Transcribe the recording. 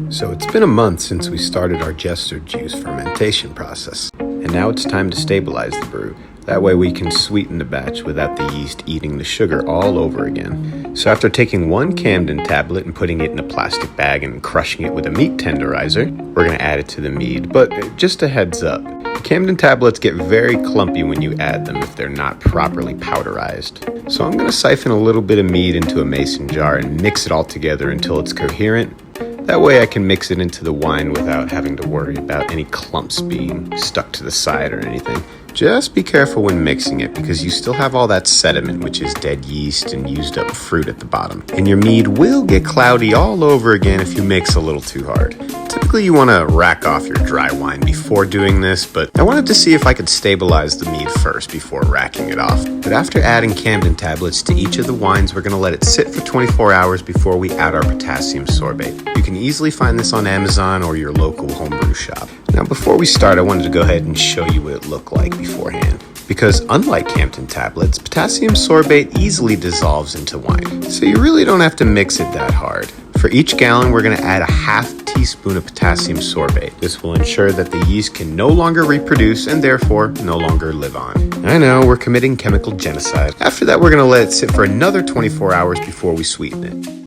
So it's been a month since we started our Jester juice fermentation process, and now it's time to stabilize the brew. That way we can sweeten the batch without the yeast eating the sugar all over again. So after taking one Camden tablet and putting it in a plastic bag and crushing it with a meat tenderizer, we're going to add it to the mead. But just a heads up, Camden tablets get very clumpy when you add them if they're not properly powderized. So I'm going to siphon a little bit of mead into a mason jar and mix it all together until it's coherent. That way I can mix it into the wine without having to worry about any clumps being stuck to the side or anything. Just be careful when mixing it because you still have all that sediment, which is dead yeast and used up fruit at the bottom. And your mead will get cloudy all over again if you mix a little too hard. Typically you want to rack off your dry wine before doing this, but I wanted to see if I could stabilize the mead first before racking it off. But after adding Camden tablets to each of the wines, we're going to let it sit for 24 hours before we add our potassium sorbate. You can easily find this on Amazon or your local homebrew shop. Now before we start, I wanted to go ahead and show you what it looked like beforehand. Because unlike Camden tablets, potassium sorbate easily dissolves into wine. So you really don't have to mix it that hard. For each gallon, we're going to add a half teaspoon of potassium sorbate. This will ensure that the yeast can no longer reproduce and therefore no longer live on. I know, we're committing chemical genocide. After that, we're going to let it sit for another 24 hours before we sweeten it.